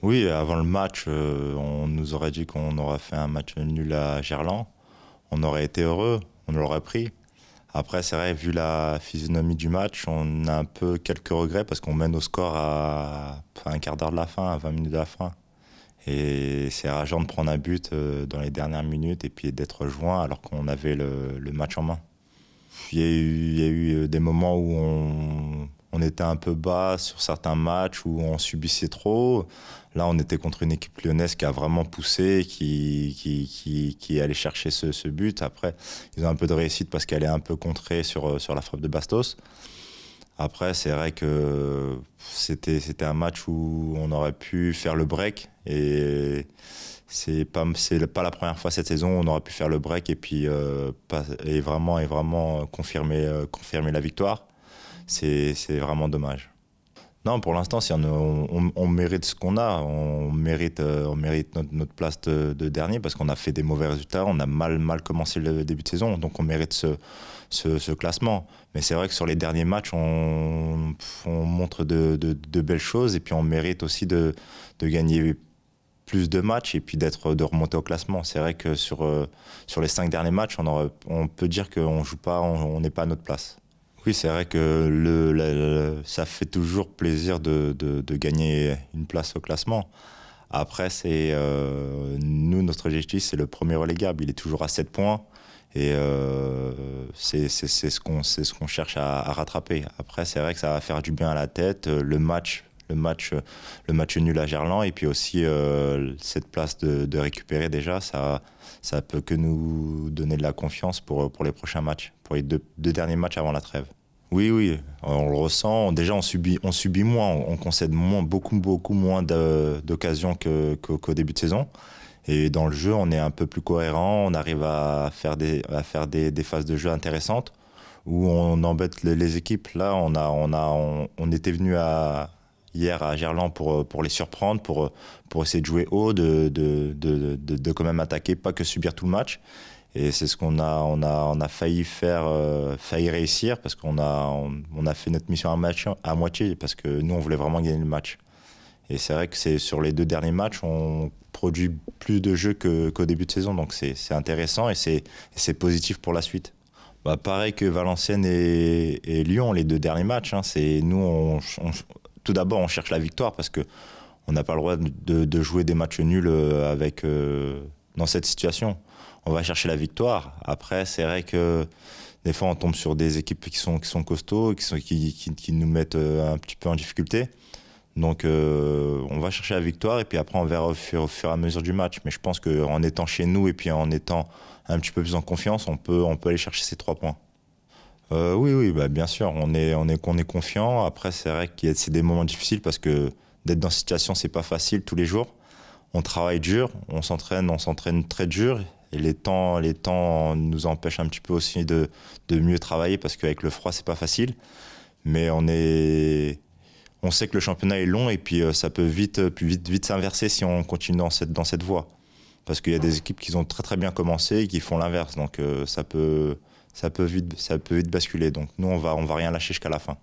Oui, avant le match, on nous aurait dit qu'on aurait fait un match nul à Gerland. On aurait été heureux, on l'aurait pris. Après, c'est vrai, vu la physionomie du match, on a un peu quelques regrets parce qu'on mène au score à un quart d'heure de la fin, à 20 minutes de la fin. Et c'est rageant de prendre un but dans les dernières minutes et puis d'être rejoint alors qu'on avait le match en main. Il y a eu des moments où on était un peu bas sur certains matchs, où on subissait trop. Là, on était contre une équipe lyonnaise qui a vraiment poussé, qui est allée chercher ce but. Après, ils ont un peu de réussite parce qu'elle est un peu contrée sur la frappe de Bastos. Après, c'est vrai que c'était un match où on aurait pu faire le break. Et c'est pas la première fois cette saison où on aurait pu faire le break et puis et vraiment confirmer la victoire. C'est vraiment dommage. Non, pour l'instant, si on mérite ce qu'on a, on mérite notre place de dernier parce qu'on a fait des mauvais résultats, on a mal commencé le début de saison, donc on mérite ce classement. Mais c'est vrai que sur les derniers matchs, on montre de belles choses et puis on mérite aussi de gagner plus de matchs et puis de remonter au classement. C'est vrai que sur les 5 derniers matchs, on peut dire qu'on joue pas, on n'est pas à notre place. Oui, c'est vrai que ça fait toujours plaisir de gagner une place au classement. Après, nous, notre objectif, c'est le premier relégable. Il est toujours à 7 points et c'est ce qu'on cherche à rattraper. Après, c'est vrai que ça va faire du bien à la tête. Le match nul à Gerland et puis aussi cette place de récupérer déjà, ça peut que nous donner de la confiance pour les prochains matchs, pour les deux derniers matchs avant la trêve. Oui, oui, on le ressent. Déjà, on subit moins, on concède moins, beaucoup moins d'occasions qu'au début de saison. Et dans le jeu, on est un peu plus cohérent, on arrive à faire des phases de jeu intéressantes où on embête les équipes. Là, on était venu hier à Gerland pour les surprendre, pour essayer de jouer haut, de quand même attaquer, pas que subir tout le match. Et c'est ce qu'on a failli faire, failli réussir parce qu'on a fait notre mission à moitié parce que nous, on voulait vraiment gagner le match. Et c'est vrai que c'est sur les 2 derniers matchs, on produit plus de jeux qu'au début de saison. Donc c'est intéressant et c'est positif pour la suite. Bah, pareil que Valenciennes et Lyon, les 2 derniers matchs. Nous, tout d'abord, on cherche la victoire parce que on n'a pas le droit de jouer des matchs nuls dans cette situation. On va chercher la victoire. Après, c'est vrai que des fois, on tombe sur des équipes qui sont costauds, qui nous mettent un petit peu en difficulté. Donc, on va chercher la victoire et puis après, on verra au fur et à mesure du match. Mais je pense qu'en étant chez nous et puis en étant un petit peu plus en confiance, on peut aller chercher ces 3 points. Oui, oui, bah, bien sûr, on est confiant. Après, c'est vrai c'est des moments difficiles parce que d'être dans cette situation, c'est pas facile tous les jours. On travaille dur, on s'entraîne très dur. Et les temps nous empêchent un petit peu aussi de mieux travailler parce qu'avec le froid, c'est pas facile. Mais on sait que le championnat est long et puis ça peut vite s'inverser si on continue dans cette voie. Parce qu'il y a des équipes qui ont très très bien commencé et qui font l'inverse. Donc ça peut vite basculer. Donc nous, on va rien lâcher jusqu'à la fin.